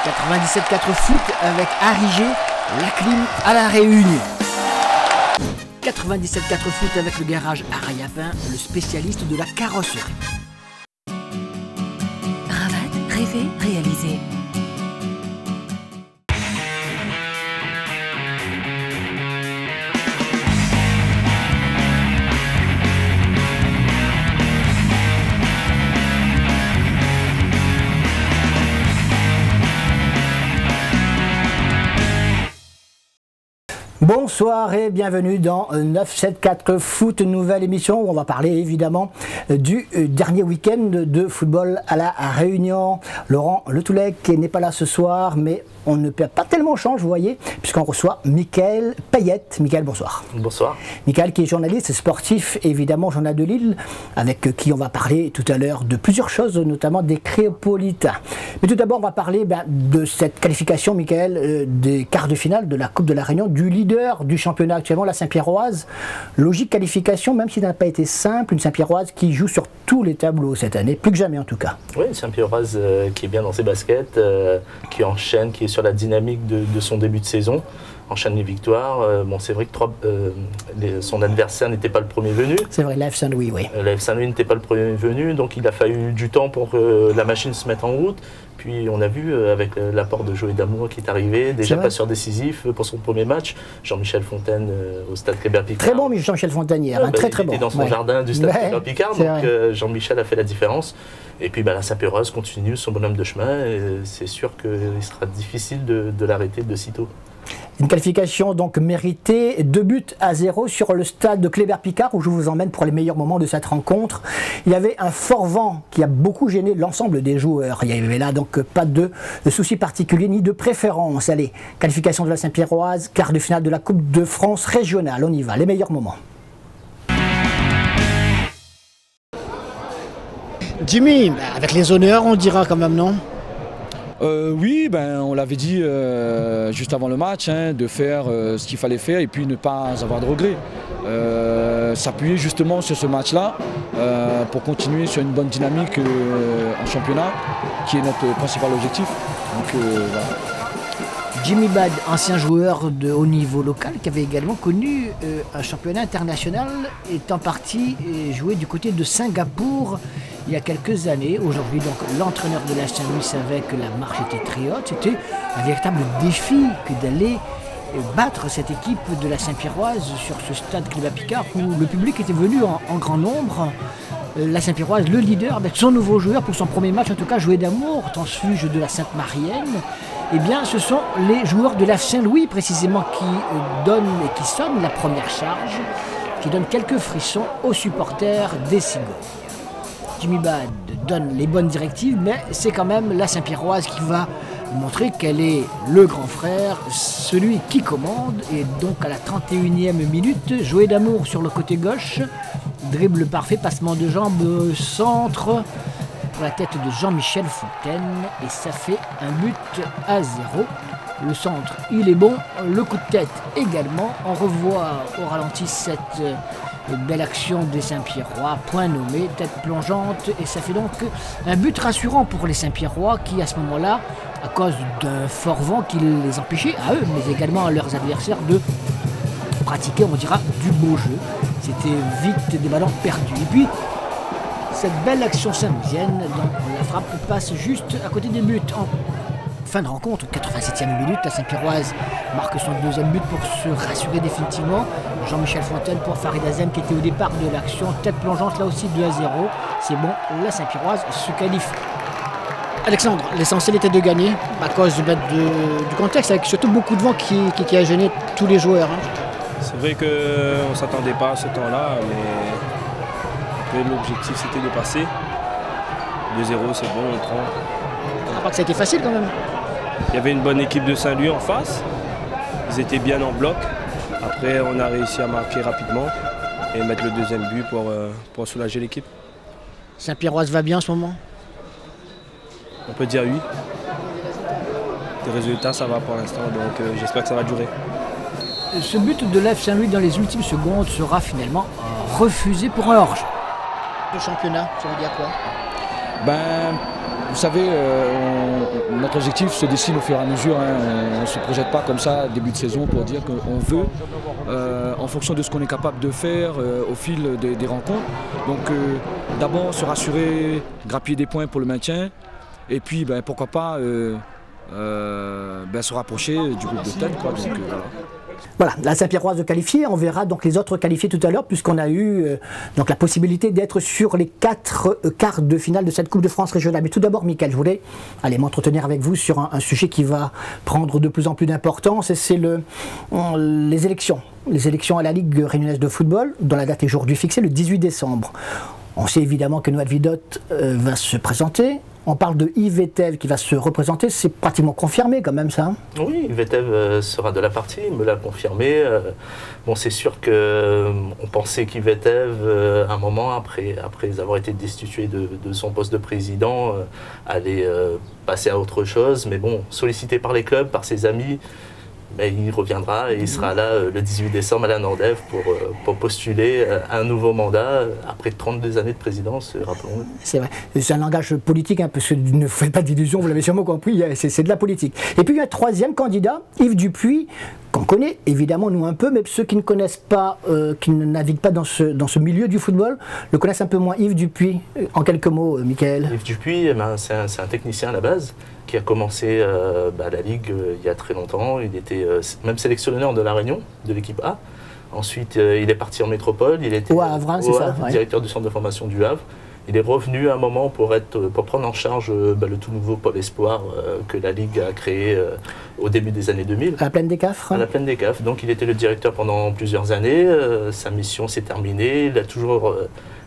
97.4 foot avec Arrigé, la clim à la Réunion. 97.4 foot avec le garage Arayapin, le spécialiste de la carrosserie. Ravat, rêver, réaliser. Bonsoir et bienvenue dans 974 Foot, nouvelle émission où on va parler évidemment du dernier week-end de football à la Réunion. Laurent Le Toulec n'est pas là ce soir, mais on ne perd pas tellement change, vous voyez, puisqu'on reçoit Michael Payette. Michael, bonsoir. Bonsoir. Michael qui est journaliste sportif, évidemment, Journal de Lille, avec qui on va parler tout à l'heure de plusieurs choses, notamment des Créopolitains. Mais tout d'abord, on va parler de cette qualification, Michael, des quarts de finale de la Coupe de la Réunion, du leader du championnat actuellement, la Saint-Pierroise. Logique qualification, même si ça n'a pas été simple, une Saint-Pierroise qui joue sur tous les tableaux cette année, plus que jamais en tout cas. Oui, une Saint-Pierroise qui est bien dans ses baskets, qui enchaîne, qui est sur la dynamique de son début de saison, enchaîne les victoires. Bon, c'est vrai que son adversaire n'était pas le premier venu. C'est vrai, l'AF Saint-Louis, oui. L'AF Saint-Louis n'était pas le premier venu, donc il a fallu du temps pour que la machine se mette en route. Puis on a vu avec l'apport de Joey Damour qui est arrivé, déjà passeur décisif pour son premier match, Jean-Michel Fontaine au stade Kléber-Picard. Très bon Jean-Michel Fontaine hier, très bon. Il était dans son jardin du stade Kléber-Picard, donc Jean-Michel a fait la différence. Et puis la Saint-Pierroise continue son bonhomme de chemin et c'est sûr qu'il sera difficile de l'arrêter de sitôt. Une qualification donc méritée, 2-0 sur le stade de Kléber-Picard où je vous emmène pour les meilleurs moments de cette rencontre. Il y avait un fort vent qui a beaucoup gêné l'ensemble des joueurs. Il y avait là donc pas de soucis particuliers ni de préférence. Allez, qualification de la Saint-Pierroise, quart de finale de la Coupe de France régionale. On y va, les meilleurs moments. Jimmy, avec les honneurs on dira quand même, non ? Oui, on l'avait dit juste avant le match, de faire ce qu'il fallait faire et puis ne pas avoir de regrets. S'appuyer justement sur ce match-là pour continuer sur une bonne dynamique en championnat, qui est notre principal objectif. Donc, voilà. Jimmy Bad, ancien joueur de haut niveau local, qui avait également connu un championnat international, est en partie joué du côté de Singapour il y a quelques années. Aujourd'hui, donc, l'entraîneur de la Saint-Louis savait que la marche était très haute. C'était un véritable défi que d'aller battre cette équipe de la Saint-Pierroise sur ce stade Kléber-Picard où le public était venu en grand nombre. La Saint-Pierroise, le leader, avec son nouveau joueur pour son premier match, en tout cas Joey Damour, transfuge de la Sainte-Marienne. Eh bien, ce sont les joueurs de la Saint-Louis, précisément, qui donnent et qui sonnent la première charge, qui donnent quelques frissons aux supporters des Cigognes. Jimmy Bad donne les bonnes directives, mais c'est quand même la Saint-Pierroise qui va montrer qu'elle est le grand frère, celui qui commande. Et donc, à la 31e minute, Joey Damour sur le côté gauche, dribble parfait, passement de jambes, centre pour la tête de Jean-Michel Fontaine et ça fait 1-0. Le centre, il est bon, le coup de tête également. On revoit au ralenti cette belle action des Saint-Pierrois, point nommé, tête plongeante et ça fait donc un but rassurant pour les Saint-Pierrois qui à ce moment-là, à cause d'un fort vent qui les empêchait à eux, mais également à leurs adversaires de pratiquer, on dira, du beau jeu. C'était vite des ballons perdus. Et puis, cette belle action saint-louisienne, donc la frappe passe juste à côté des buts. En fin de rencontre, 87e minute, la Saint-Pierroise marque son deuxième but pour se rassurer définitivement. Jean-Michel Fontaine pour Farid Azem qui était au départ de l'action, tête plongeante là aussi 2-0. C'est bon, la Saint-Pierroise se qualifie. Alexandre, l'essentiel était de gagner à cause du contexte, avec surtout beaucoup de vent qui a gêné tous les joueurs. C'est vrai qu'on ne s'attendait pas à ce temps-là, mais l'objectif c'était de passer. 2-0, c'est bon, on prend. On n'a pas que ça a été facile quand même. Il y avait une bonne équipe de Saint-Louis en face. Ils étaient bien en bloc. Après, on a réussi à marquer rapidement et mettre le deuxième but pour soulager l'équipe. Saint-Pierroise va bien en ce moment? On peut dire oui. Les résultats, ça va pour l'instant, donc j'espère que ça va durer. Ce but de l'AF Saint-Louis dans les ultimes secondes sera finalement refusé pour un hors-jeu. Le championnat, ça veut dire quoi? Vous savez, notre notre objectif se dessine au fur et à mesure. Hein. On ne se projette pas comme ça début de saison pour dire qu'on veut, en fonction de ce qu'on est capable de faire au fil des rencontres. Donc d'abord se rassurer, grappiller des points pour le maintien, et puis pourquoi pas se rapprocher du groupe de tête. Quoi. Donc, voilà. Voilà, la Saint-Pierroise qualifiée, on verra donc les autres qualifiés tout à l'heure, puisqu'on a eu donc la possibilité d'être sur les 4 quarts de finale de cette Coupe de France régionale. Mais tout d'abord, Mickaël, je voulais m'entretenir avec vous sur un sujet qui va prendre de plus en plus d'importance, et c'est les élections. Les élections à la Ligue réunionnaise de football, dont la date est aujourd'hui fixée le 18 décembre. On sait évidemment que Noël Vidotte va se présenter. On parle de Yves Etev qui va se représenter, c'est pratiquement confirmé quand même ça. Hein. Oui, Yves Etev sera de la partie, il me l'a confirmé. Bon, c'est sûr qu'on pensait qu'Yves Etev, un moment après avoir été destitué de son poste de président, allait passer à autre chose. Mais bon, sollicité par les clubs, par ses amis, mais il reviendra et il sera là le 18 décembre à la Nordev pour postuler un nouveau mandat après 32 années de présidence, rappelons-le. C'est vrai, c'est un langage politique, hein, parce que ne faites pas d'illusions, vous l'avez sûrement compris, c'est de la politique. Et puis il y a un troisième candidat, Yves Dupuis, qu'on connaît évidemment nous un peu, mais ceux qui ne connaissent pas, qui ne naviguent pas dans ce milieu du football, le connaissent un peu moins. Yves Dupuis, en quelques mots, Mickaël. Yves Dupuis, c'est un technicien à la base, qui a commencé la Ligue il y a très longtemps. Il était même sélectionneur de La Réunion, de l'équipe A. Ensuite, il est parti en métropole. Il était au Havre, c'est ça, directeur du centre de formation du Havre. Il est revenu à un moment pour prendre en charge le tout nouveau pôle espoir que la Ligue a créé au début des années 2000. À la Plaine des Cafres. À la Plaine des Cafres. Donc il était le directeur pendant plusieurs années. Sa mission s'est terminée. Il a toujours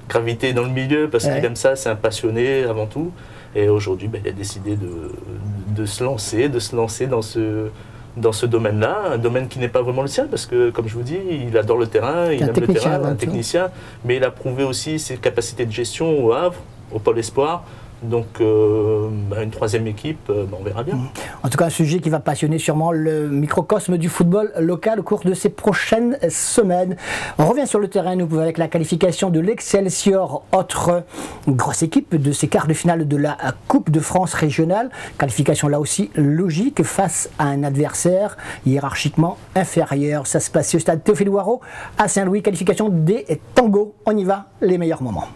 gravité dans le milieu parce qu'il aime ça, c'est un passionné avant tout. Et aujourd'hui, il a décidé de se lancer dans ce domaine-là, un domaine qui n'est pas vraiment le sien, parce que, comme je vous dis, il adore le terrain, il aime le terrain, un technicien, mais il a prouvé aussi ses capacités de gestion au Havre, au Pôle Espoir. Donc, une troisième équipe, on verra bien. En tout cas, un sujet qui va passionner sûrement le microcosme du football local au cours de ces prochaines semaines. On revient sur le terrain, nous, avec la qualification de l'Excelsior, autre grosse équipe de ces quarts de finale de la Coupe de France régionale. Qualification là aussi logique face à un adversaire hiérarchiquement inférieur. Ça se passe au stade Théophile Ouarot à Saint-Louis. Qualification des Tangos. On y va, les meilleurs moments.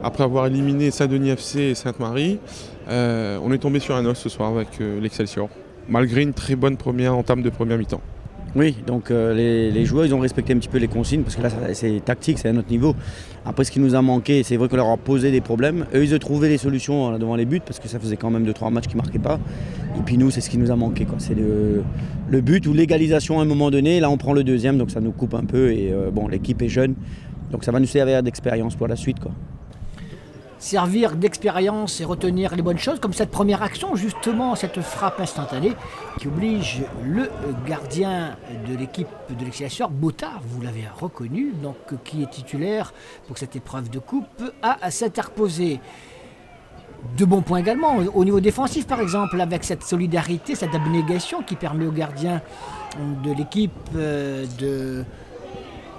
Après avoir éliminé Saint-Denis FC et Sainte-Marie, on est tombé sur un os ce soir avec l'Excelsior, malgré une très bonne entame de première mi-temps. Oui, donc les joueurs ils ont respecté un petit peu les consignes, parce que là c'est tactique, c'est à notre niveau. Après ce qui nous a manqué, c'est vrai qu'on leur a posé des problèmes. Eux ils ont trouvé des solutions devant les buts, parce que ça faisait quand même 2-3 matchs qui ne marquaient pas. Et puis nous c'est ce qui nous a manqué, c'est le but ou l'égalisation à un moment donné. Là on prend le deuxième, donc ça nous coupe un peu. Et l'équipe est jeune, donc ça va nous servir d'expérience pour la suite. Servir d'expérience et retenir les bonnes choses, comme cette première action, justement, cette frappe instantanée qui oblige le gardien de l'équipe de l'Excelsior, Bottard, vous l'avez reconnu, donc qui est titulaire pour cette épreuve de coupe, à s'interposer. De bons points également, au niveau défensif par exemple, avec cette solidarité, cette abnégation qui permet au gardien de l'équipe de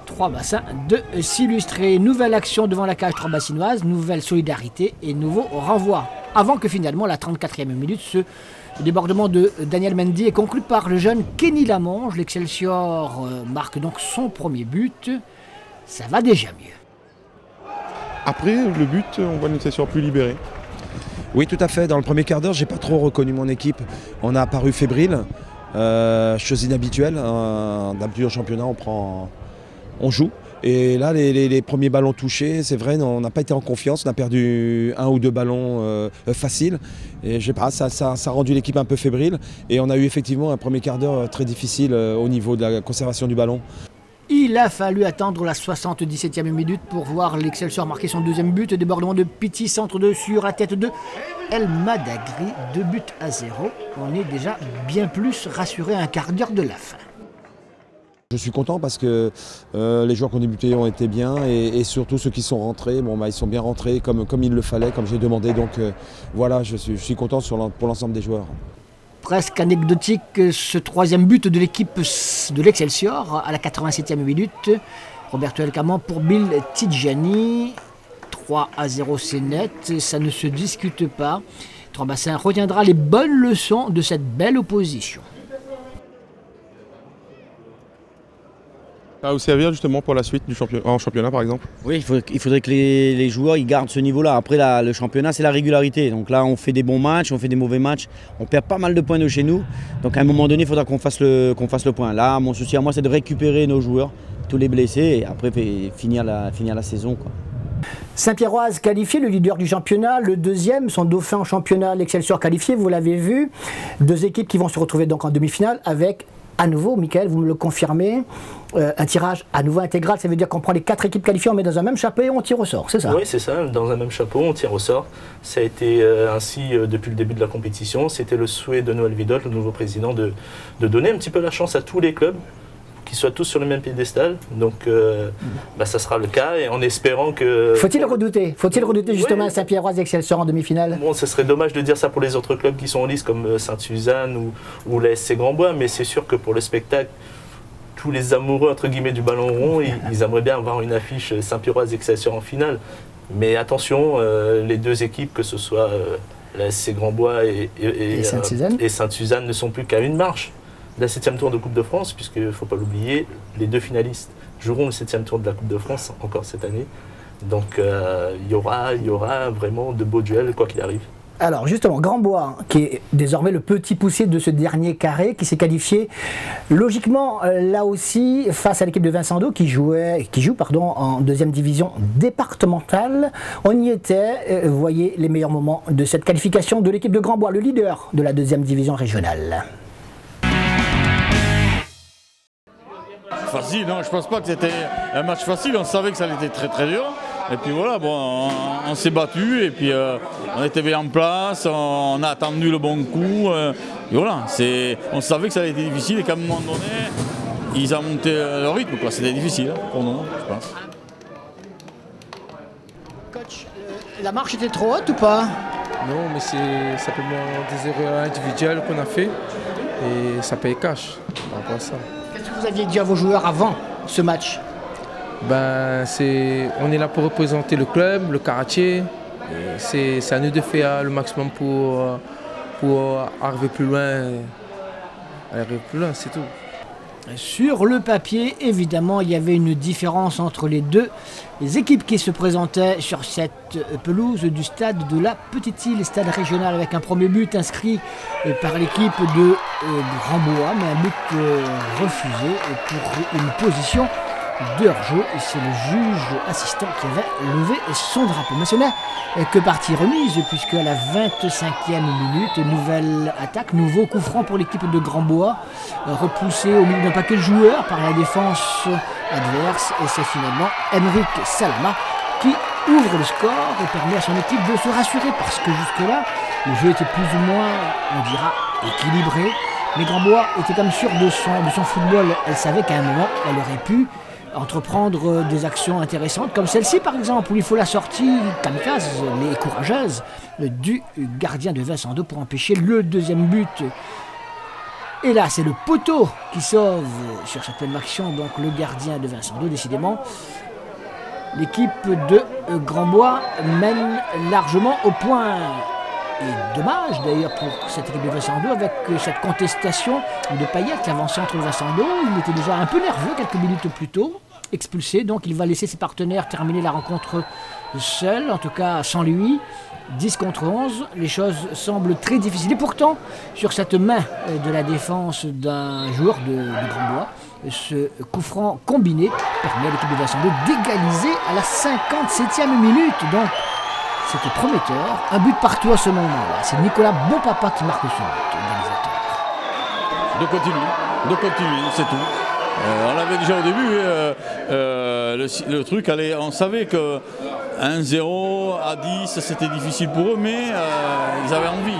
Trois-Bassins de s'illustrer. Nouvelle action devant la cage trois-bassinoise, nouvelle solidarité et nouveau renvoi. Avant que finalement, la 34e minute, ce débordement de Daniel Mendy est conclu par le jeune Kenny Lamonge. L'Excelsior marque donc son premier but. Ça va déjà mieux. Après le but, on voit l'Excelsior plus libéré. Oui, tout à fait. Dans le premier quart d'heure, j'ai pas trop reconnu mon équipe. On a apparu fébrile, chose inhabituelle. D'habitude au championnat, on joue. Et là, les premiers ballons touchés, c'est vrai, on n'a pas été en confiance. On a perdu 1 ou 2 ballons faciles. Et je sais pas, ça a rendu l'équipe un peu fébrile. Et on a eu effectivement un premier quart d'heure très difficile au niveau de la conservation du ballon. Il a fallu attendre la 77e minute pour voir l'Excelsior marquer son deuxième but. Débordement de Piti, centre de sur la tête de El Madagri, 2-0. On est déjà bien plus rassuré à un quart d'heure de la fin. Je suis content parce que les joueurs qui ont débuté ont été bien et surtout ceux qui sont rentrés, ils sont bien rentrés comme il le fallait, comme j'ai demandé. Donc voilà, je suis content pour l'ensemble des joueurs. Presque anecdotique ce troisième but de l'équipe de l'Excelsior à la 87e minute. Roberto Elcaman pour Bill Tidjani. 3-0, c'est net, ça ne se discute pas. Trambassin retiendra les bonnes leçons de cette belle opposition. Ça va vous servir justement pour la suite du championnat par exemple? Oui, il faudrait que les joueurs ils gardent ce niveau-là. Après, le championnat, c'est la régularité. Donc là, on fait des bons matchs, on fait des mauvais matchs. On perd pas mal de points de chez nous. Donc à un moment donné, il faudra qu'on fasse le point. Là, mon souci à moi, c'est de récupérer nos joueurs, tous les blessés, et après finir la saison, quoi. Saint-Pierroise qualifié, le leader du championnat, le deuxième, son dauphin en championnat, l'Excelsior qualifié, vous l'avez vu. Deux équipes qui vont se retrouver donc en demi-finale avec, à nouveau, Mickaël, vous me le confirmez, un tirage à nouveau intégral. Ça veut dire qu'on prend les 4 équipes qualifiées, on met dans un même chapeau et on tire au sort, c'est ça? Oui, c'est ça, dans un même chapeau, on tire au sort. Ça a été ainsi depuis le début de la compétition. C'était le souhait de Noël Vidal, le nouveau président, de donner un petit peu la chance à tous les clubs, qu'ils soient tous sur le même piédestal. Donc ça sera le cas, et en espérant que... Faut-il redouter justement Saint-Pierroise et Excelsior en demi-finale? Bon, ce serait dommage de dire ça pour les autres clubs qui sont en lice, comme Sainte-Suzanne ou l'ASC Grandbois, mais c'est sûr que pour le spectacle, tous les amoureux entre guillemets du ballon rond, ils aimeraient bien avoir une affiche Saint-Pierroise et Excelsior en finale. Mais attention, les deux équipes, que ce soit l'ASC Grandbois et Sainte-Suzanne, ne sont plus qu'à une marche de la 7e tour de Coupe de France, puisqu'il ne faut pas l'oublier, les deux finalistes joueront le 7e tour de la Coupe de France encore cette année. Donc il y aura vraiment de beaux duels, quoi qu'il arrive. Alors justement, Grandbois, qui est désormais le petit poussé de ce dernier carré, qui s'est qualifié logiquement là aussi face à l'équipe de Vincent d'O qui joue en deuxième division départementale. On y était, vous voyez les meilleurs moments de cette qualification de l'équipe de Grandbois, le leader de la deuxième division régionale. Facile, non, je pense pas que c'était un match facile, on savait que ça allait être très très dur. Et puis voilà, bon, on s'est battu et puis on était bien en place, on a attendu le bon coup. Et voilà, on savait que ça allait être difficile et qu'à un moment donné, ils ont monté le rythme, quoi. C'était difficile pour nous, je pense. Coach, la marche était trop haute ou pas? Non, mais c'est simplement des erreurs individuelles qu'on a fait et ça paye cash par rapport à ça. Qu'est-ce que vous aviez dit à vos joueurs avant ce match? Ben, on est là pour représenter le club, le quartier. C'est à nous de faire le maximum pour arriver plus loin. C'est tout. Sur le papier, évidemment, il y avait une différence entre les deux équipes qui se présentaient sur cette pelouse du stade de la Petite-Île, stade régional, avec un premier but inscrit par l'équipe de Grandbois, mais un but refusé pour une position de hors-jeu, et c'est le juge assistant qui avait levé son drapeau. Mais ce n'est que partie remise, puisque à la 25e minute, nouvelle attaque, nouveau coup franc pour l'équipe de Grandbois, repoussé au milieu d'un paquet de joueurs par la défense adverse, et c'est finalement Emeric Salama qui ouvre le score et permet à son équipe de se rassurer, parce que jusque-là, le jeu était plus ou moins, on dira, équilibré, mais Grandbois était comme sûr de son football. Elle savait qu'à un moment, elle aurait pu entreprendre des actions intéressantes comme celle-ci par exemple, où il faut la sortie kamikaze, mais courageuse, du gardien de Vincent d'O pour empêcher le deuxième but. Et là c'est le poteau qui sauve sur cette même action, donc le gardien de Vincent d'O. Décidément, l'équipe de Grandbois mène largement au point. Et dommage d'ailleurs pour cette équipe de Vincent d'O, avec cette contestation de Payet, l'avant-centre de Vincent d'O. Il était déjà un peu nerveux quelques minutes plus tôt, expulsé, donc il va laisser ses partenaires terminer la rencontre seul, en tout cas sans lui. 10 contre 11, les choses semblent très difficiles. Et pourtant, sur cette main de la défense d'un joueur de Grandbois, ce coup franc combiné permet à l'équipe de Vincent d'O d'égaliser à la 57e minute. Donc c'était prometteur, un but partout à ce moment-là. C'est Nicolas Bonpapa qui marque ce but, organisateur. De continuer, c'est tout. On l'avait déjà au début, le truc allait, on savait que 1-0 à 10 c'était difficile pour eux, mais ils avaient envie.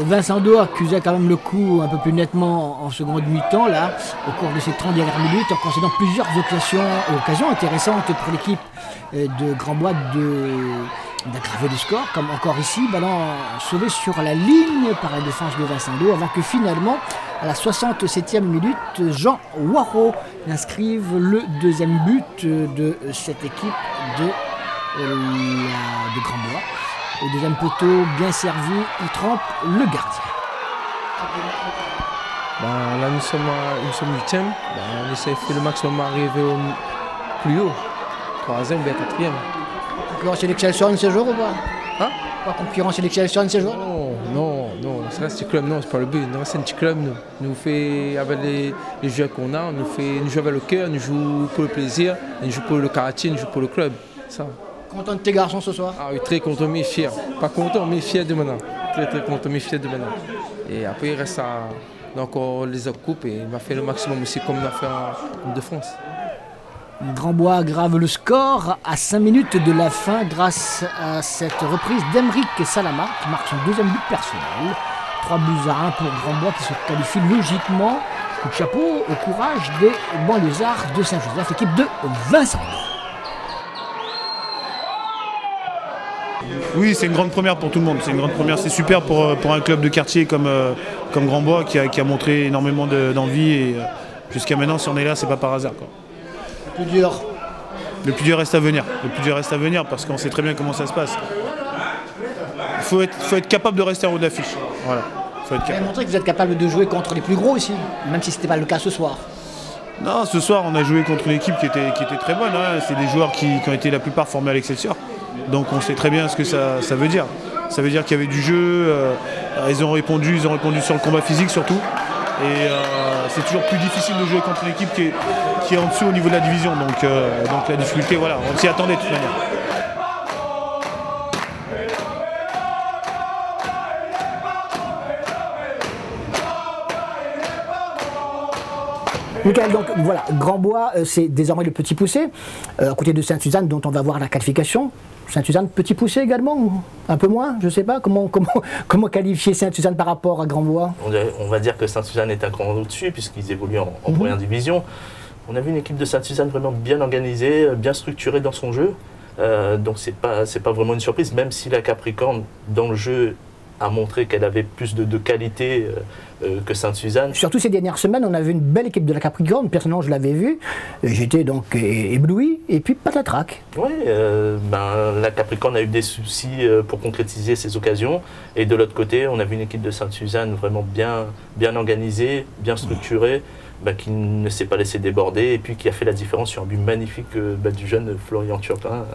Vincent d'O accusait quand même le coup un peu plus nettement en seconde mi-temps, là, au cours de ces 30 dernières minutes, en concédant plusieurs occasions intéressantes pour l'équipe de Grandbois d'aggraver le score, comme encore ici, ballon sauvé sur la ligne par la défense de Vincendo, avant que finalement, à la 67e minute, Jean Waro inscrive le deuxième but de cette équipe de Grandbois. Au deuxième poteau, bien servi, il trempe le gardien. Là, nous sommes 8e. On essaie de faire le maximum d'arriver au plus haut. 3e ou bien 4e. Concurrence et l'Excelsior ce jour ou pas? Hein? Pas concurrence et l'Excelsior ce jour? Non. Ça reste un club, non, c'est pas le but. Non, c'est un petit club, nous. Nous fait avec les joueurs qu'on a, nous joue avec le cœur, nous joue pour le plaisir, nous joue pour le quartier, nous joue pour le club. Ça. Content de tes garçons ce soir? Ah oui, très content, mais fier. Pas content, mais fier de maintenant. Très content, mais fier de maintenant. Et après, il reste encore les autres coupes et il va faire le maximum aussi comme on a fait en Coupe de France. Grandbois aggrave le score à 5 minutes de la fin grâce à cette reprise d'Emeric Salama qui marque son deuxième but personnel. 3 buts à 1 pour Grandbois qui se qualifie logiquement. Coup de chapeau au courage des banlieusards de Saint-Joseph, l'équipe de Vincent. Oui, c'est une grande première pour tout le monde. C'est une grande première, c'est super pour un club de quartier comme Grandbois qui a montré énormément d'envie et jusqu'à maintenant, si on est là, c'est pas par hasard, quoi. Le plus dur. Le plus dur reste à venir. Le plus dur reste à venir parce qu'on sait très bien comment ça se passe. Il faut être capable de rester en haut de l'affiche. Voilà. Vous avez montré que vous êtes capable de jouer contre les plus gros ici, même si ce n'était pas le cas ce soir. Non, ce soir, on a joué contre une équipe qui était très bonne. Hein. C'est des joueurs qui ont été la plupart formés à l'Excelsior. Donc on sait très bien ce que ça veut dire. Ça veut dire qu'il y avait du jeu, ils ont répondu sur le combat physique surtout. Et c'est toujours plus difficile de jouer contre une équipe qui est en dessous au niveau de la division. Donc la difficulté, voilà, on s'y attendait de toute manière. Michael, donc voilà, Grandbois, c'est désormais le petit poussé, à côté de Sainte-Suzanne, dont on va voir la qualification. Sainte-Suzanne, petit poussé également, un peu moins, je ne sais pas, comment qualifier Sainte-Suzanne par rapport à Grandbois? On va dire que Sainte-Suzanne est un cran au-dessus, puisqu'ils évoluent en première division. On a vu une équipe de Sainte-Suzanne vraiment bien organisée, bien structurée dans son jeu. Donc c'est pas vraiment une surprise, même si la Capricorne, dans le jeu, a montré qu'elle avait plus de qualité que Sainte-Suzanne. Surtout ces dernières semaines, on a vu une belle équipe de la Capricorne. Personnellement, je l'avais vue. J'étais donc ébloui. Et puis, patatrac. Oui, la Capricorne a eu des soucis pour concrétiser ses occasions. Et de l'autre côté, on a vu une équipe de Sainte-Suzanne vraiment bien organisée, bien structurée, qui ne s'est pas laissé déborder et puis qui a fait la différence sur un but magnifique du jeune Florian Turpin.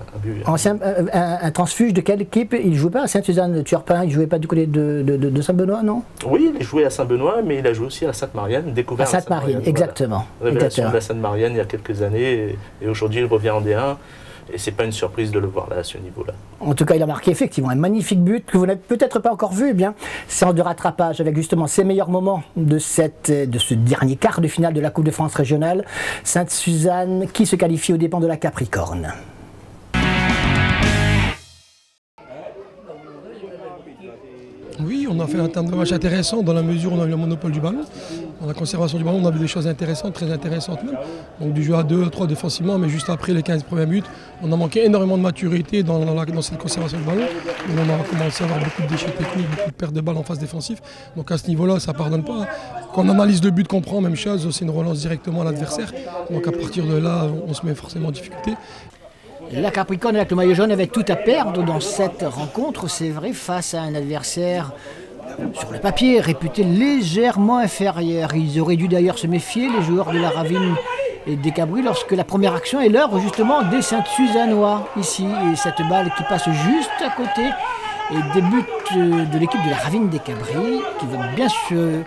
Un transfuge de quelle équipe? Il ne jouait pas à Sainte-Suzanne, Turpin, il ne jouait pas du côté de Saint-Benoît, non? Oui, il jouait à Saint-Benoît, mais il a joué aussi à Sainte-Marianne, découvert à Sainte-Marianne, exactement. Voilà. Révélation de la Sainte-Marianne il y a quelques années et aujourd'hui il revient en D1. Et c'est pas une surprise de le voir là, à ce niveau-là. En tout cas, il a marqué effectivement un magnifique but que vous n'avez peut-être pas encore vu. Eh bien, séance de rattrapage avec justement ses meilleurs moments de ce dernier quart de finale de la Coupe de France régionale. Sainte-Suzanne qui se qualifie aux dépens de la Capricorne. Oui, on a fait un temps de match intéressant dans la mesure où on a eu le monopole du ballon. Dans la conservation du ballon, on a vu des choses intéressantes, très intéressantes même. Donc du jeu à 2, 3 défensivement, mais juste après les 15 premières minutes, on a manqué énormément de maturité dans cette conservation du ballon. Et on a commencé à avoir beaucoup de déchets techniques, beaucoup de pertes de balles en phase défensive. Donc à ce niveau-là, ça ne pardonne pas. Quand on analyse le but qu'on prend, même chose, c'est une relance directement à l'adversaire. Donc à partir de là, on se met forcément en difficulté. La Capricorne avec le maillot jaune avait tout à perdre dans cette rencontre, c'est vrai, face à un adversaire sur le papier réputé légèrement inférieur. Ils auraient dû d'ailleurs se méfier, les joueurs de la Ravine et des Cabris, lorsque la première action est l'œuvre justement des Sainte-Suzannois ici. Et cette balle qui passe juste à côté et début de l'équipe de la Ravine des Cabris qui va bien se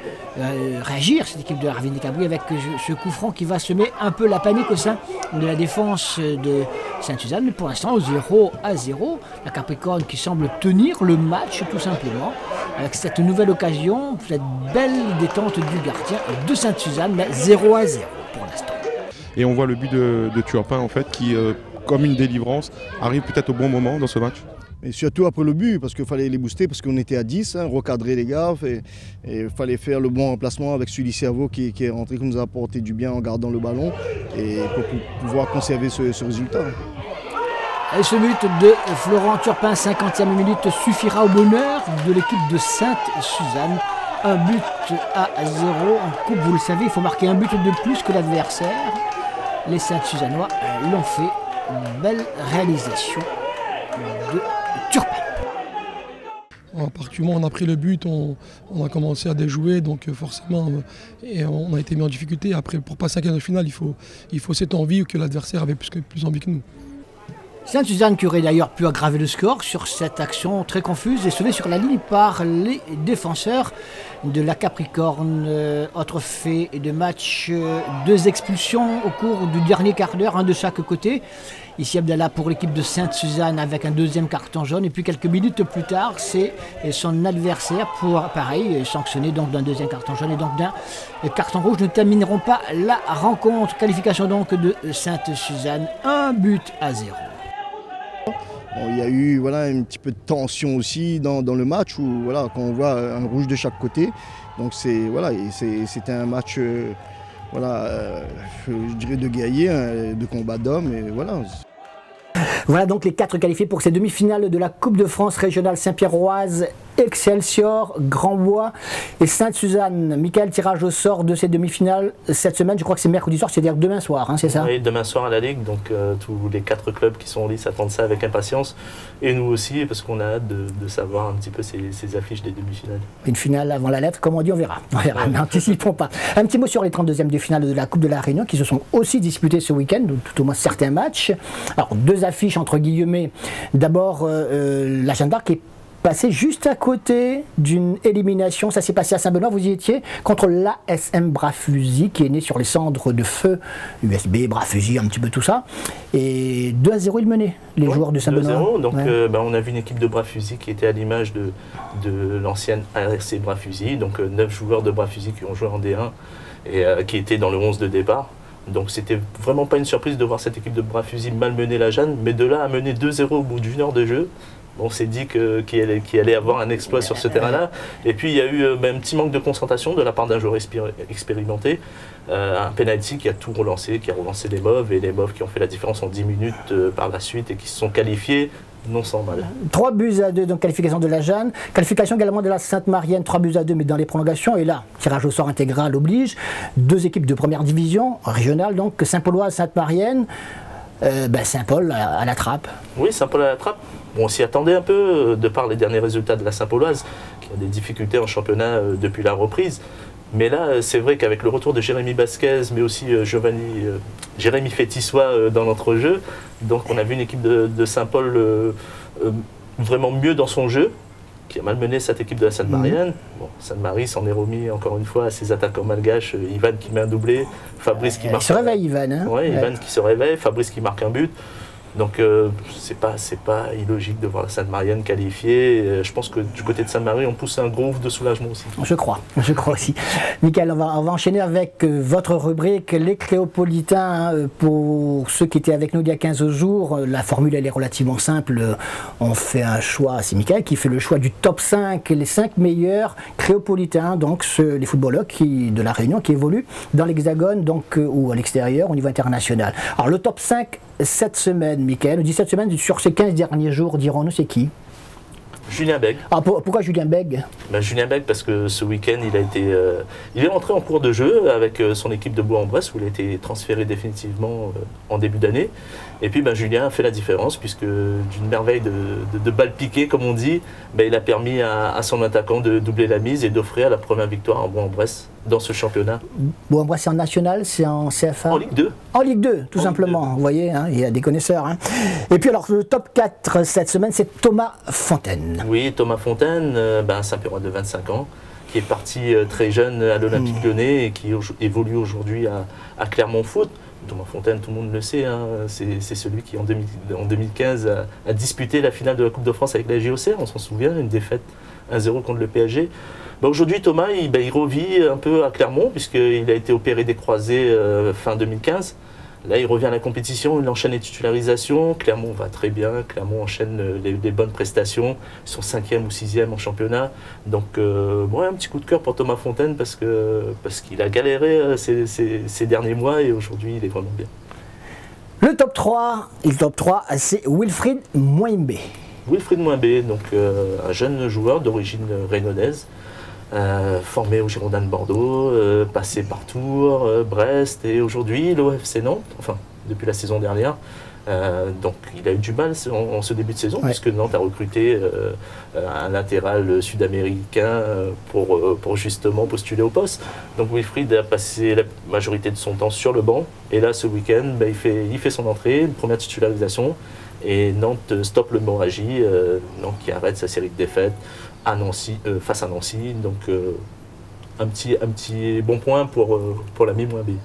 réagir, cette équipe de la Ravine des Cabris, avec ce coup franc qui va semer un peu la panique au sein de la défense de Sainte-Suzanne. Mais pour l'instant, 0-0, la Capricorne qui semble tenir le match tout simplement, avec cette nouvelle occasion, cette belle détente du gardien de Sainte-Suzanne, mais 0-0 pour l'instant. Et on voit le but de Turpin en fait qui, comme une délivrance, arrive peut-être au bon moment dans ce match. Et surtout après le but, parce qu'il fallait les booster, parce qu'on était à 10, recadrer les gars, et il fallait faire le bon remplacement avec Sully Cerveau qui est rentré, qui nous a apporté du bien en gardant le ballon, et pour pouvoir conserver ce résultat. Et ce but de Florent Turpin, 50e minute, suffira au bonheur de l'équipe de Sainte-Suzanne. Un but à 0 en coupe, vous le savez, il faut marquer un but de plus que l'adversaire. Les Sainte-Suzannois l'ont fait. Une belle réalisation de Turpin. À partir du moment où on a pris le but, on a commencé à déjouer, donc forcément, et on a été mis en difficulté. Après, pour passer à quart de finale, il faut cette envie que l'adversaire avait plus envie que nous. Sainte-Suzanne qui aurait d'ailleurs pu aggraver le score sur cette action très confuse et sauvée sur la ligne par les défenseurs de la Capricorne. Autre fait de match, 2 expulsions au cours du dernier quart d'heure, un de chaque côté. Ici Abdallah pour l'équipe de Sainte-Suzanne avec un 2e carton jaune et puis quelques minutes plus tard c'est son adversaire pour pareil sanctionné donc d'un 2e carton jaune et donc d'un carton rouge. Nous ne terminerons pas la rencontre. Qualification donc de Sainte-Suzanne, 1 but à 0. Bon, il y a eu un petit peu de tension aussi dans le match où quand on voit un rouge de chaque côté. Donc c'était un match je dirais de guerrier, de combat d'hommes et voilà. Voilà donc les 4 qualifiés pour ces demi-finales de la Coupe de France régionale Saint-Pierroise, Excelsior, Grandbois et Sainte-Suzanne. Michael, tirage au sort de ces demi-finales cette semaine, je crois que c'est mercredi soir, c'est-à-dire demain soir, c'est ça? Oui, demain soir à la Ligue, donc tous les 4 clubs qui sont en lice attendent ça avec impatience. Et nous aussi, parce qu'on a hâte de savoir un petit peu ces affiches des demi-finales. Une finale avant la lettre, comme on dit, on verra, mais n'anticipons pas. Un petit mot sur les 32e de finale de la Coupe de la Réunion qui se sont aussi disputées ce week-end, tout au moins certains matchs. Alors, 2 affiches entre guillemets. D'abord, la Jeanne d'Arc est passée juste à côté d'une élimination. Ça s'est passé à Saint-Benoît, vous y étiez, contre l'ASM Bras-Fusil, qui est né sur les cendres de feu, USB, Bras-Fusil, un petit peu tout ça. Et 2-0, ils menaient, les joueurs de Saint-Benoît. 2-0, donc on a vu une équipe de Bras-Fusil qui était à l'image de l'ancienne ARC Bras-Fusil, donc 9 joueurs de Bras-Fusil qui ont joué en D1 et qui étaient dans le 11 de départ. Donc c'était vraiment pas une surprise de voir cette équipe de Bras-Fusil malmener la Jeanne, mais de là à mener 2-0 au bout d'une heure de jeu, on s'est dit qu'il allait avoir un exploit sur ce terrain-là. Et puis il y a eu un petit manque de concentration de la part d'un joueur expérimenté, un penalty qui a tout relancé, qui a relancé les Mauves, et les Mauves qui ont fait la différence en 10 minutes par la suite et qui se sont qualifiés. Non sans mal. 3 buts à 2, donc qualification de la Jeanne. Qualification également de la Sainte-Marienne, 3 buts à 2, mais dans les prolongations. Et là, tirage au sort intégral oblige. 2 équipes de première division, régionale, donc Saint-Pauloise, Sainte-Marienne. Saint-Paul à la trappe. Oui, Saint-Paul à la trappe. Bon, on s'y attendait un peu, de par les derniers résultats de la Saint-Pauloise, qui a des difficultés en championnat depuis la reprise. Mais là, c'est vrai qu'avec le retour de Jérémy Basquez, mais aussi Jérémy Fétissois dans l'entrejeu, donc on a vu une équipe de Saint-Paul vraiment mieux dans son jeu, qui a malmené cette équipe de la Sainte-Marienne. Bon, Sainte-Marie s'en est remis encore une fois à ses attaquants malgaches, Ivan qui met un doublé, Fabrice qui marque. Il se réveille, Ivan. Hein, oui, Ivan qui se réveille, Fabrice qui marque un but. Donc c'est pas illogique de voir la Sainte-Marienne qualifiée. Je pense que du côté de Sainte-Marie, on pousse un gros ouf de soulagement aussi. Je crois aussi. Michael, on va enchaîner avec votre rubrique, les Cléopolitains. Pour ceux qui étaient avec nous il y a 15 jours, la formule elle est relativement simple. On fait un choix, c'est Michael qui fait le choix du top 5, les 5 meilleurs Cléopolitains, donc les footballeurs de la Réunion qui évoluent dans l'Hexagone ou à l'extérieur au niveau international. Alors le top 5 cette semaine, Michael, on dit cette semaine, sur ces 15 derniers jours, dirons-nous, c'est qui? Julien Bègue. Ah, pourquoi Julien Bègue? Julien Bègue parce que ce week-end, il est rentré en cours de jeu avec son équipe de Bourg-en-Bresse où il a été transféré définitivement en début d'année. Et puis Julien a fait la différence puisque d'une merveille de balle piquée, comme on dit, il a permis à son attaquant de doubler la mise et d'offrir la première victoire en Bourg-en-Bresse dans ce championnat. Bourg-en-Bresse, c'est en national, c'est en CFA? En Ligue 2. En Ligue 2, tout simplement. Vous voyez, il y a des connaisseurs. Et puis alors, le top 4 cette semaine, c'est Thomas Fontaine. Oui, Thomas Fontaine, un Saint-Pierrois de 25 ans, qui est parti très jeune à l'Olympique Lyonnais et qui évolue aujourd'hui à Clermont Foot. Thomas Fontaine, tout le monde le sait, c'est celui qui en 2015 a disputé la finale de la Coupe de France avec la JOC, on s'en souvient, une défaite 1-0 contre le PSG. Aujourd'hui, Thomas, il revit un peu à Clermont, puisqu'il a été opéré des croisés fin 2015. Là, il revient à la compétition, il enchaîne les titularisations. Clermont va très bien, Clermont enchaîne les bonnes prestations. Ils sont 5e ou 6e en championnat. Donc, un petit coup de cœur pour Thomas Fontaine parce qu'il a galéré ces derniers mois et aujourd'hui, il est vraiment bien. Le Le top 3, c'est Wilfried Mouimbe. Wilfried Mouimbe, donc un jeune joueur d'origine réunionnaise, formé au Girondins de Bordeaux, passé par Tours, Brest et aujourd'hui l'OFC Nantes, enfin depuis la saison dernière. Donc il a eu du mal en ce début de saison, puisque Nantes a recruté un latéral sud-américain pour justement postuler au poste. Donc Wilfried a passé la majorité de son temps sur le banc, et là ce week-end il fait son entrée, une première titularisation, et Nantes stoppe l'hémorragie, Nantes qui arrête sa série de défaites à Nancy, face à Nancy. Donc un petit bon point pour l'ami Mouimbe.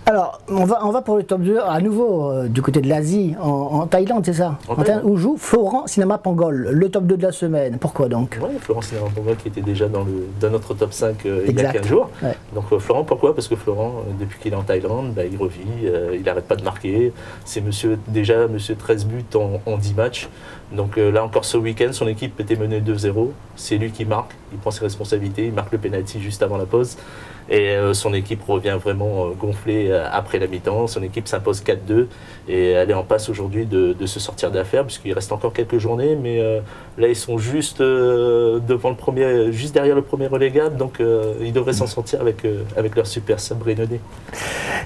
Alors, on va pour le top 2 à nouveau du côté de l'Asie, en Thaïlande, c'est ça? Où joue Florent Sinamapongol, le top 2 de la semaine. Pourquoi donc? Oui, Florent Sinamapongol qui était déjà dans notre top 5 il y a 15 jours. Ouais. Donc Florent, pourquoi? Parce que Florent, depuis qu'il est en Thaïlande, il revit, il n'arrête pas de marquer. C'est déjà monsieur 13 buts en 10 matchs. Donc là encore ce week-end, son équipe était menée 2-0. C'est lui qui marque, il prend ses responsabilités, il marque le penalty juste avant la pause. Et son équipe revient vraiment gonflée après la mi-temps. Son équipe s'impose 4-2 et elle est en passe aujourd'hui de se sortir d'affaire, puisqu'il reste encore quelques journées. Mais là, ils sont juste juste derrière le premier relégable, donc ils devraient s'en sortir avec leur super sub réunionnais.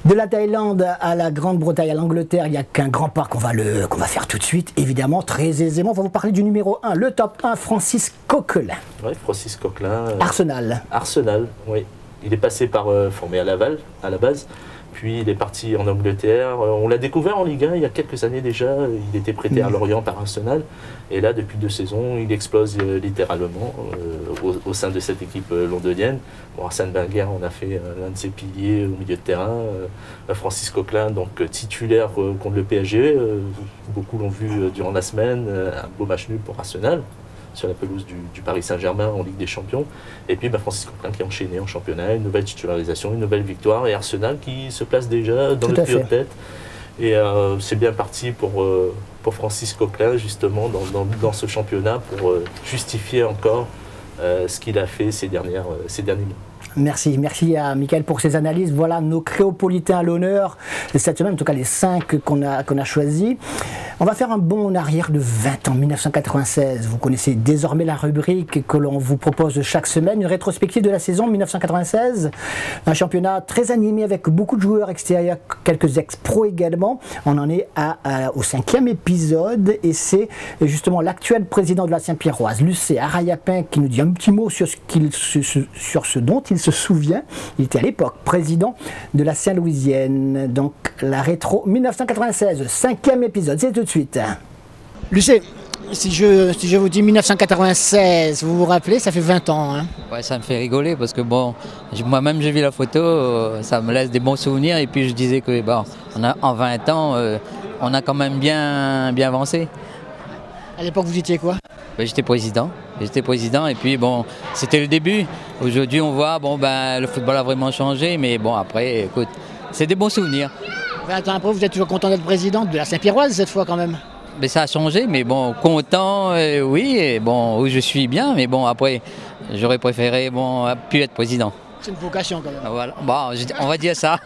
De la Thaïlande à la Grande-Bretagne, à l'Angleterre, il n'y a qu'un grand pas qu'on va faire tout de suite, évidemment, très aisément. On va vous parler du numéro 1, le top 1, Francis Coquelin. Oui, Francis Coquelin. Arsenal. Arsenal, oui. Il est passé formé à Laval, à la base, puis il est parti en Angleterre. On l'a découvert en Ligue 1 il y a quelques années déjà. Il était prêté à Lorient par Arsenal. Et là, depuis 2 saisons, il explose littéralement au sein de cette équipe londonienne. Bon, Arsène Wenger en a fait l'un de ses piliers au milieu de terrain. Francis Coquelin, donc titulaire contre le PSG. Beaucoup l'ont vu durant la semaine. Un beau match nul pour Arsenal sur la pelouse du Paris Saint-Germain en Ligue des Champions. Et puis Francis Coquelin qui a enchaîné en championnat, une nouvelle titularisation, une nouvelle victoire, et Arsenal qui se place déjà dans le trio de tête. Et c'est bien parti pour Francis Coquelin justement dans ce championnat pour justifier encore ce qu'il a fait ces derniers mois. Merci à Mickaël pour ces analyses. Voilà nos Créopolitains à l'honneur cette semaine, en tout cas les 5 qu'on a choisis. On va faire un bond en arrière de 20 ans, 1996. Vous connaissez désormais la rubrique que l'on vous propose chaque semaine, une rétrospective de la saison 1996. Un championnat très animé avec beaucoup de joueurs extérieurs, quelques ex-pros également. On en est au 5e épisode et c'est justement l'actuel président de la Saint-Pierroise, Lucé Arayapin, qui nous dit un petit mot sur ce dont il se souvient. Il était à l'époque président de la Saint-Louisienne. Donc la rétro 1996, 5e épisode, c'est tout de suite. Lucé, si je vous dis 1996, vous vous rappelez, ça fait 20 ans. Hein? Ouais, ça me fait rigoler parce que bon, moi-même j'ai vu la photo, ça me laisse des bons souvenirs et puis je disais que en 20 ans, on a quand même bien avancé. À l'époque, vous étiez quoi? J'étais président et puis bon, c'était le début. Aujourd'hui, on voit, le football a vraiment changé, mais bon, après, écoute, c'est des bons souvenirs. 20 ans après, vous êtes toujours content d'être président de la Saint-Pierroise cette fois quand même? Mais ça a changé, mais bon, content, oui, et bon, où je suis bien, mais bon, après, j'aurais préféré, plus être président. C'est une vocation quand même. Voilà, on va dire ça.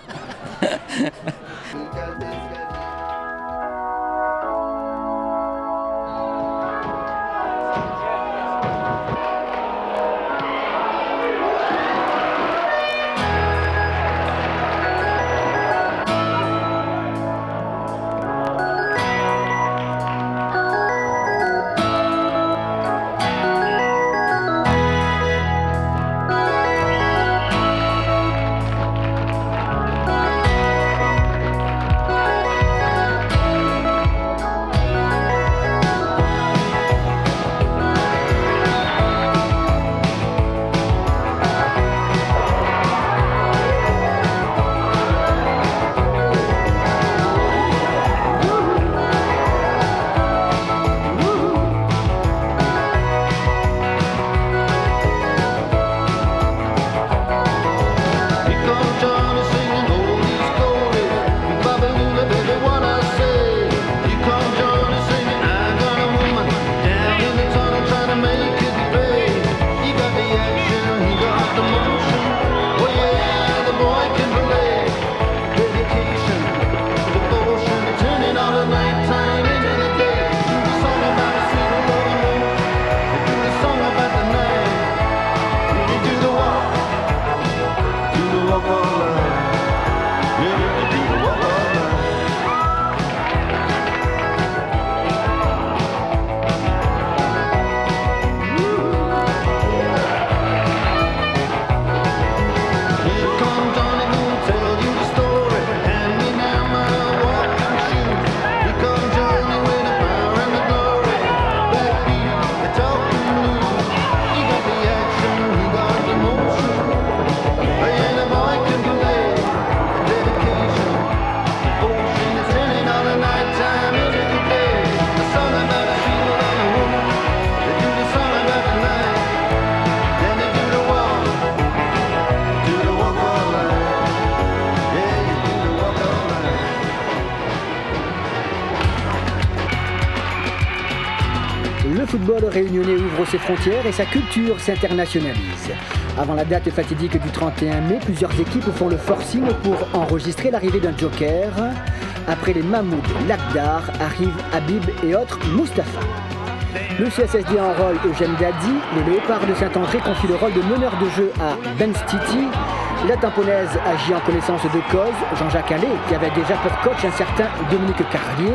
football réunionnais ouvre ses frontières et sa culture s'internationalise. Avant la date fatidique du 31 mai, plusieurs équipes font le forcing pour enregistrer l'arrivée d'un joker. Après les Mahmoud, Lakdar, arrivent Habib et autres Mustapha. Le CSSD enrôle Eugène Dadi, les Léopards de Saint-André confient le rôle de meneur de jeu à Ben Stiti. La Tamponaise agit en connaissance de cause. Jean-Jacques Allais, qui avait déjà pour coach un certain Dominique Carlier,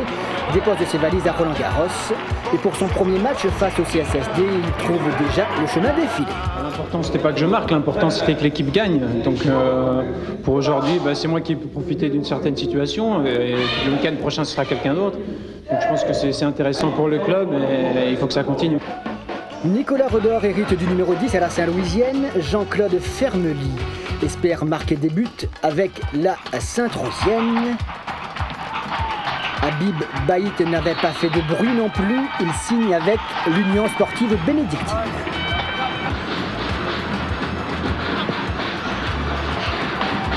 dépose ses valises à Roland-Garros. Et pour son premier match face au CSSD, il trouve déjà le chemin défilé. L'important, c'était pas que je marque, l'important, c'était que l'équipe gagne. Donc pour aujourd'hui, c'est moi qui peux profiter d'une certaine situation. Et le week-end prochain, ce sera quelqu'un d'autre. Donc je pense que c'est intéressant pour le club et il faut que ça continue. Nicolas Redor hérite du numéro 10 à la Saint-Louisienne. Jean-Claude Fermely espère marquer des buts avec la Sainte-Rosienne. Habib Baït n'avait pas fait de bruit non plus. Il signe avec l'Union sportive bénédictine.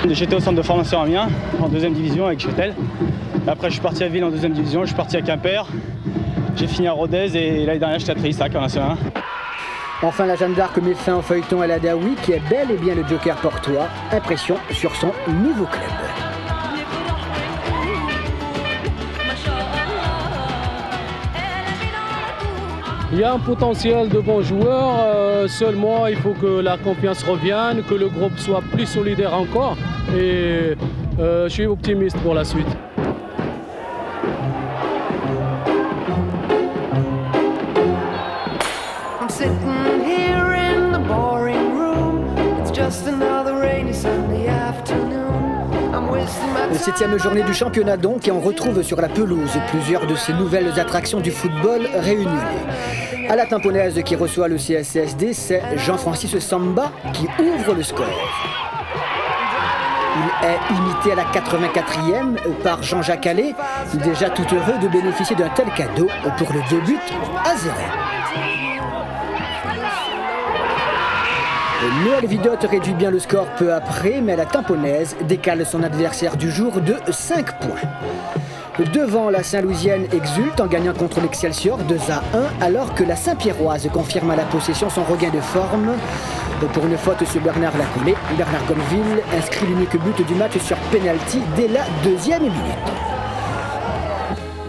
J'étais au centre de formation Amiens, en deuxième division avec Chetel. Après, je suis parti à Ville en deuxième division, je suis parti à Quimper. J'ai fini à Rodez et l'année dernière, j'étais à Trélissac en National 1. Enfin, la Jeanne d'Arc met fin au feuilleton El Adaoui, qui est bel et bien le joker portois. Impression sur son nouveau club. Il y a un potentiel de bons joueurs, seulement il faut que la confiance revienne, que le groupe soit plus solidaire encore. Et je suis optimiste pour la suite. Septième journée du championnat donc, et on retrouve sur la pelouse plusieurs de ces nouvelles attractions du football réunionnais. À la Tamponaise qui reçoit le CSSD, c'est Jean-Francis Samba qui ouvre le score. Il est imité à la 84e par Jean-Jacques Allais, déjà tout heureux de bénéficier d'un tel cadeau pour le 2 buts à 0. Noël Vidotte réduit bien le score peu après, mais la Tamponaise décale son adversaire du jour de 5 points. Devant, la Saint-Louisienne exulte en gagnant contre l'Excelsior 2-1, alors que la Saint-Pierroise confirme à la possession son regain de forme. Pour une faute sur Bernard Lacollet, Bernard Gonville inscrit l'unique but du match sur penalty dès la 2e minute.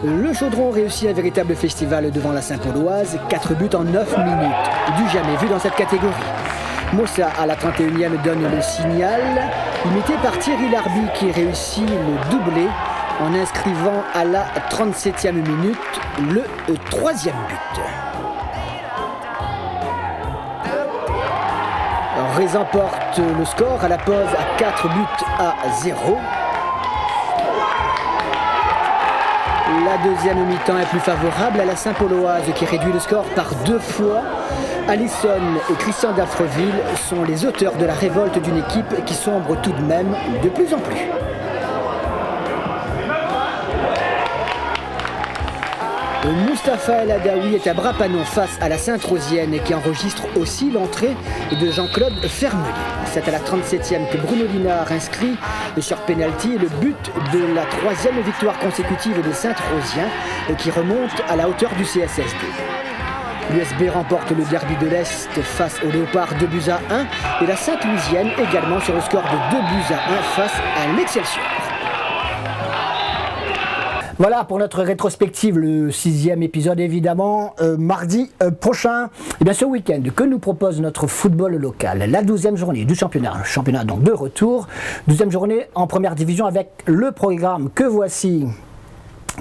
Le Chaudron réussit un véritable festival devant la Saint-Pauloise, 4 buts en 9 minutes, du jamais vu dans cette catégorie. Mossa à la 31e donne le signal, imité par Thierry Larby qui réussit le doublé en inscrivant à la 37e minute le 3e but. Rézan porte le score à la pause à 4 buts à 0. La deuxième mi-temps est plus favorable à la Saint-Pauloise qui réduit le score par 2 fois. Alisson et Christian Dafreville sont les auteurs de la révolte d'une équipe qui sombre tout de même de plus en plus. Mustapha El Adaoui est à Brapanon face à la Sainte-Rosienne qui enregistre aussi l'entrée de Jean-Claude Fermely. C'est à la 37e que Bruno Linard inscrit sur penalty le but de la 3e victoire consécutive des Sainte-Rosiens qui remonte à la hauteur du CSSD. L'USB remporte le derby de l'Est face aux Léopards 2 buts à 1 et la Sainte-Louisienne également sur le score de 2 buts à 1 face à l'Excelsior. Voilà pour notre rétrospective, le 6e épisode évidemment, mardi prochain. Et bien ce week-end que nous propose notre football local, la 12e journée du championnat donc de retour, 12e journée en première division avec le programme que voici.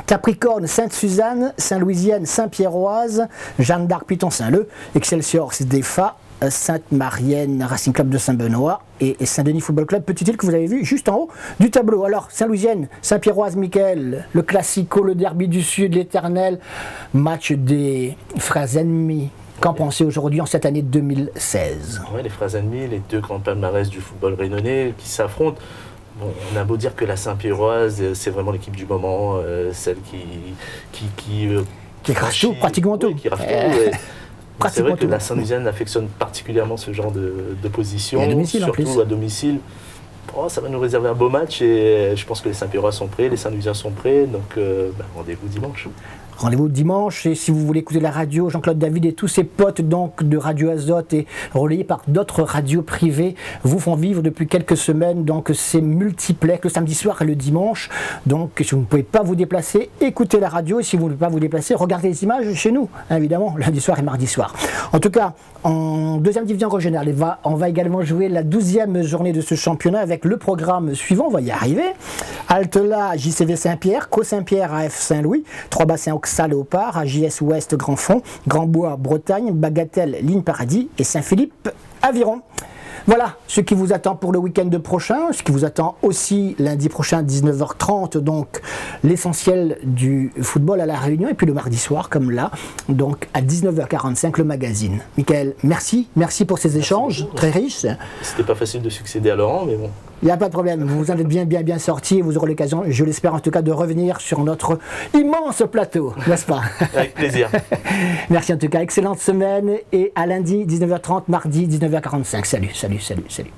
Capricorne, Sainte-Suzanne, Saint-Louisienne, Saint-Pierroise, Jeanne d'Arc, Piton-Saint-Leu, Excelsior, CDFA, Sainte-Marienne, Racing Club de Saint-Benoît et Saint-Denis Football Club, Petite-Île que vous avez vu juste en haut du tableau. Alors Saint-Louisienne, Saint-Pierroise, Mickaël, le Classico, le Derby du Sud, l'éternel match des frères ennemis. Qu'en pensez aujourd'hui en cette année 2016? Ouais, les frères ennemis, les deux grands palmarès du football réunionnais qui s'affrontent. Bon, on a beau dire que la Saint-Pierroise, c'est vraiment l'équipe du moment, celle qui crache tout, pratiquement tout. Qui rafle tout. C'est vrai que la Saint-Louisienne affectionne particulièrement ce genre de position, surtout à domicile. Oh, ça va nous réserver un beau match et je pense que les Saint-Pierrois sont prêts, les Saint-Louisiens sont prêts, donc rendez-vous dimanche. Rendez-vous dimanche. Et si vous voulez écouter la radio, Jean-Claude David et tous ses potes donc, de Radio Azote et relayés par d'autres radios privées vous font vivre depuis quelques semaines donc ces multiplex le samedi soir et le dimanche. Donc si vous ne pouvez pas vous déplacer, écoutez la radio. Et si vous ne pouvez pas vous déplacer, regardez les images chez nous, hein, évidemment, lundi soir et mardi soir. En tout cas, en deuxième division régionale, on va également jouer la 12e journée de ce championnat avec le programme suivant. On va y arriver. Altela, JCV Saint-Pierre, Co Saint-Pierre, AF Saint-Louis, Trois-Bassins, Auxas, Léopard, AJS Ouest, Grand-Fond, Grand-Bois, Bretagne, Bagatelle, Ligne Paradis et Saint-Philippe, Aviron. Voilà ce qui vous attend pour le week-end prochain, ce qui vous attend aussi lundi prochain 19h30, donc l'essentiel du football à La Réunion, et puis le mardi soir comme là, donc à 19h45 le magazine. Michael, merci pour ces échanges très riches. C'était pas facile de succéder à Laurent, mais bon. Il n'y a pas de problème, vous en êtes bien sortis et vous aurez l'occasion, je l'espère en tout cas, de revenir sur notre immense plateau, n'est-ce pas? Avec plaisir. Merci en tout cas, excellente semaine et à lundi 19h30, mardi 19h45. Salut.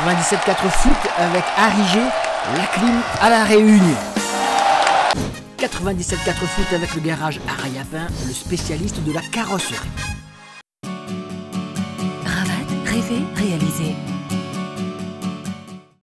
97.4 foot avec Arrigé, la clim à La Réunion. 97.4 foot avec le garage Arayapin, le spécialiste de la carrosserie. Ravat, rêver, réaliser.